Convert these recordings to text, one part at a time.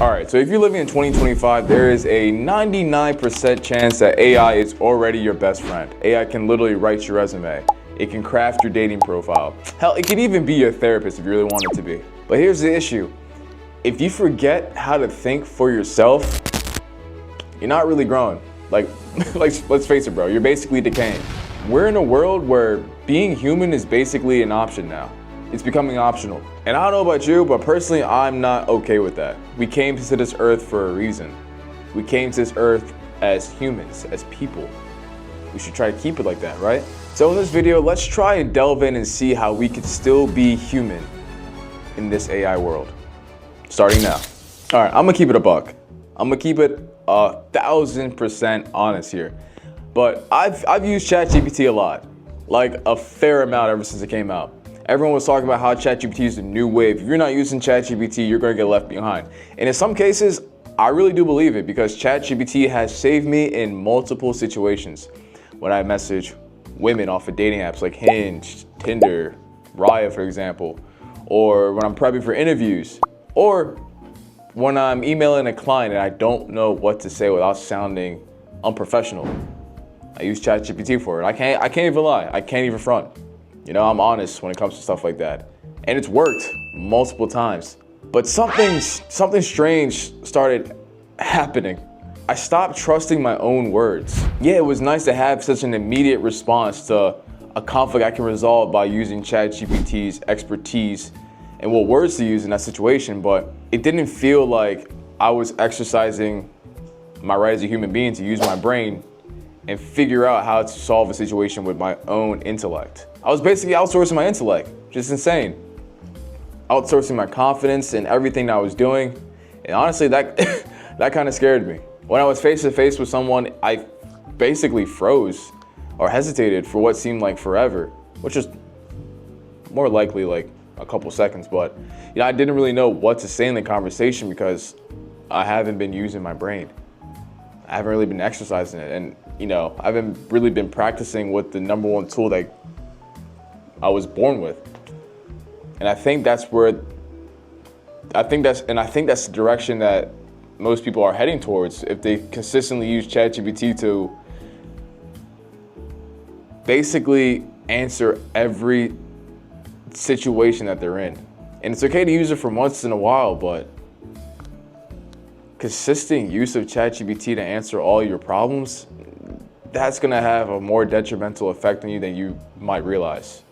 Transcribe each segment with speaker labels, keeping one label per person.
Speaker 1: All right, so if you're living in 2025, there is a 99% chance that AI is already your best friend. AI can literally write your resume. It can craft your dating profile. Hell, it can even be your therapist if you really want it to be. But here's the issue. If you forget how to think for yourself, you're not really growing. Like, let's face it, bro, you're basically decaying. We're in a world where being human is basically an option now. It's becoming optional. And I don't know about you, but personally, I'm not okay with that. We came to this earth for a reason. We came to this earth as humans, as people. We should try to keep it like that, right? So in this video, let's try and delve in and see how we could still be human in this AI world. Starting now. All right, I'm gonna keep it a buck. I'm gonna keep it 1000% honest here. But I've used ChatGPT a lot, like a fair amount ever since it came out. Everyone was talking about how ChatGPT is the new wave. If you're not using ChatGPT, you're gonna get left behind. And in some cases, I really do believe it because ChatGPT has saved me in multiple situations. When I message women off of dating apps like Hinge, Tinder, Raya, for example, or when I'm prepping for interviews, or when I'm emailing a client and I don't know what to say without sounding unprofessional. I use ChatGPT for it. I can't even lie. I can't even front. You know, I'm honest when it comes to stuff like that. And it's worked multiple times. But something strange started happening. I stopped trusting my own words. Yeah, it was nice to have such an immediate response to a conflict I can resolve by using ChatGPT's expertise and what words to use in that situation, but it didn't feel like I was exercising my right as a human being to use my brain and figure out how to solve a situation with my own intellect. I was basically outsourcing my intellect, just insane. Outsourcing my confidence in everything that I was doing. And honestly, that kind of scared me. When I was face to face with someone, I basically froze or hesitated for what seemed like forever, which is more likely like a couple seconds, but you know, I didn't really know what to say in the conversation because I haven't been using my brain. I haven't really been exercising it, and you know, I haven't really been practicing with the number one tool that I was born with. And I think that's the direction that most people are heading towards if they consistently use ChatGPT to basically answer every situation that they're in. And it's okay to use it for once in a while, but consistent use of ChatGPT to answer all your problems, that's gonna have a more detrimental effect on you than you might realize.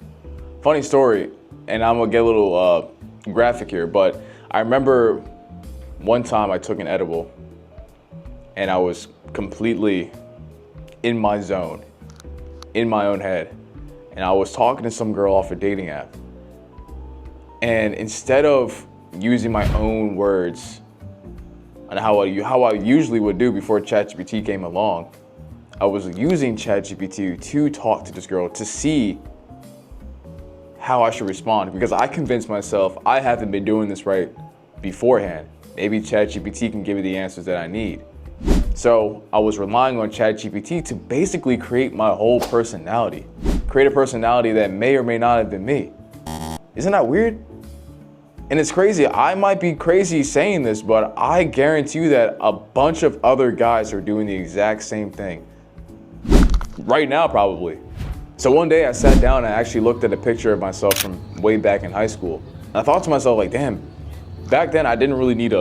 Speaker 1: Funny story, and I'm gonna get a little graphic here, but I remember one time I took an edible and I was completely in my zone, in my own head. And I was talking to some girl off a dating app. And instead of using my own words and how I usually would do before ChatGPT came along, I was using ChatGPT to talk to this girl to see how I should respond, because I convinced myself I haven't been doing this right beforehand. Maybe ChatGPT can give me the answers that I need. So I was relying on ChatGPT to basically create my whole personality, create a personality that may or may not have been me. Isn't that weird? And it's crazy. I might be crazy saying this, but I guarantee you that a bunch of other guys are doing the exact same thing. Right now, probably. So one day I sat down and I actually looked at a picture of myself from way back in high school. And I thought to myself, like, damn, back then I didn't really need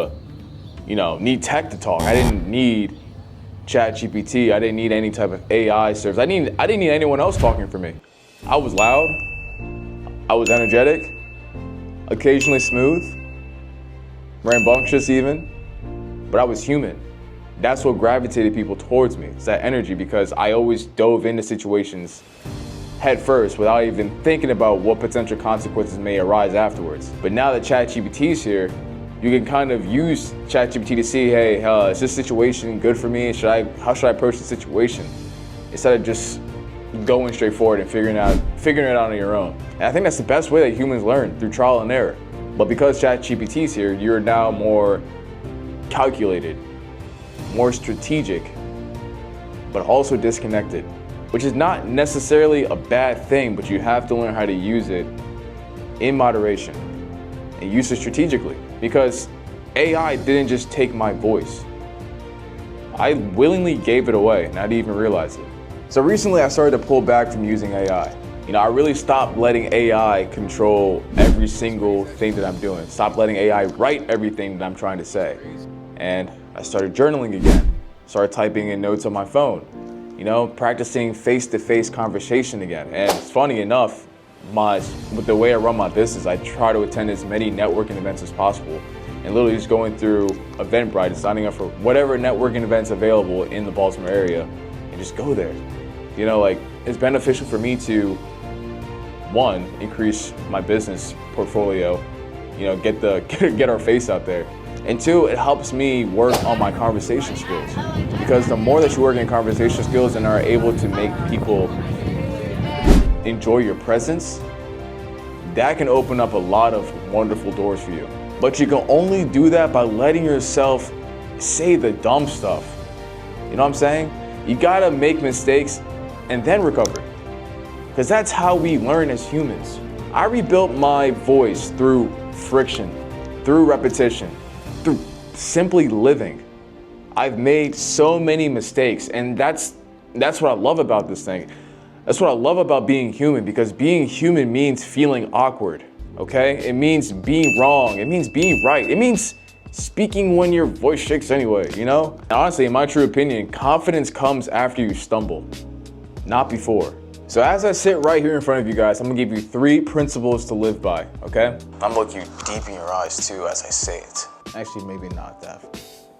Speaker 1: need tech to talk. I didn't need ChatGPT. I didn't need any type of AI service. I didn't need anyone else talking for me. I was loud. I was energetic, occasionally smooth, rambunctious even, but I was human. That's what gravitated people towards me. It's that energy, because I always dove into situations head first without even thinking about what potential consequences may arise afterwards. But now that ChatGPT is here, you can kind of use ChatGPT to see, hey, is this situation good for me? How should I approach the situation? Instead of just going straight forward and figuring it out on your own. And I think that's the best way that humans learn, through trial and error. But because ChatGPT is here, you're now more calculated, more strategic, but also disconnected, which is not necessarily a bad thing, but you have to learn how to use it in moderation and use it strategically. Because AI didn't just take my voice. I willingly gave it away and I didn't even realize it. So recently I started to pull back from using AI. I really stopped letting AI control every single thing that I'm doing. Stop letting AI write everything that I'm trying to say. And I started journaling again. Started typing in notes on my phone. Practicing face-to-face conversation again. And it's funny enough, with the way I run my business, I try to attend as many networking events as possible. And literally just going through Eventbrite and signing up for whatever networking events available in the Baltimore area and just go there. It's beneficial for me to, one, increase my business portfolio, get our face out there. And two, it helps me work on my conversation skills. Because the more that you work in conversation skills and are able to make people enjoy your presence, that can open up a lot of wonderful doors for you. But you can only do that by letting yourself say the dumb stuff. You know what I'm saying? You gotta make mistakes and then recover. Because that's how we learn as humans. I rebuilt my voice through friction, through repetition, through simply living. I've made so many mistakes, and that's what I love about this thing. That's what I love about being human, because being human means feeling awkward, okay? It means being wrong, it means being right, it means speaking when your voice shakes anyway, Honestly, in my true opinion, confidence comes after you stumble, not before. So as I sit right here in front of you guys, I'm gonna give you 3 principles to live by, okay? I'm gonna look you deep in your eyes too as I say it. Actually, maybe not that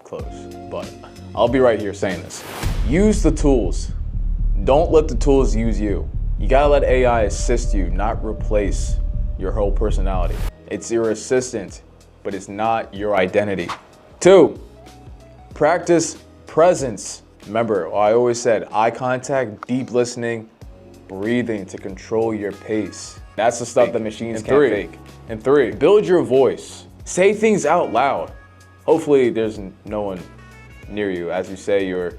Speaker 1: close, but I'll be right here saying this. Use the tools. Don't let the tools use you. You gotta let AI assist you, not replace your whole personality. It's your assistant, but it's not your identity. 2, practice presence. Remember, I always said eye contact, deep listening, breathing to control your pace. That's the stuff that machines can't fake. And 3, build your voice. Say things out loud. Hopefully there's no one near you as you say your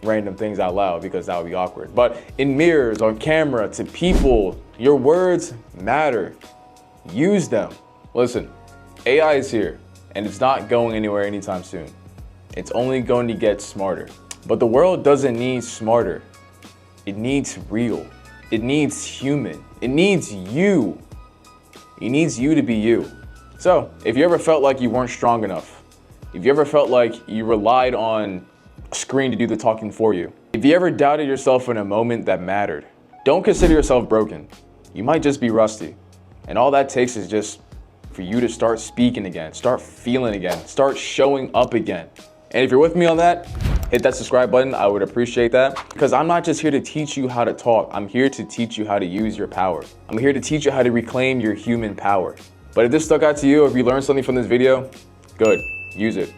Speaker 1: random things out loud, because that would be awkward. But in mirrors, on camera, to people, your words matter. Use them. Listen, AI is here and it's not going anywhere anytime soon. It's only going to get smarter. But the world doesn't need smarter. It needs real. It needs human. It needs you. It needs you to be you. So if you ever felt like you weren't strong enough, if you ever felt like you relied on a screen to do the talking for you, if you ever doubted yourself in a moment that mattered, don't consider yourself broken. You might just be rusty. And all that takes is just for you to start speaking again, start feeling again, start showing up again. And if you're with me on that, hit that subscribe button. I would appreciate that, because I'm not just here to teach you how to talk. I'm here to teach you how to use your power. I'm here to teach you how to reclaim your human power. But if this stuck out to you, or if you learned something from this video, good, use it.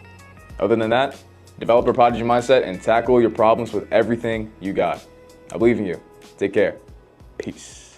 Speaker 1: Other than that, develop a prodigy mindset and tackle your problems with everything you got. I believe in you. Take care. Peace.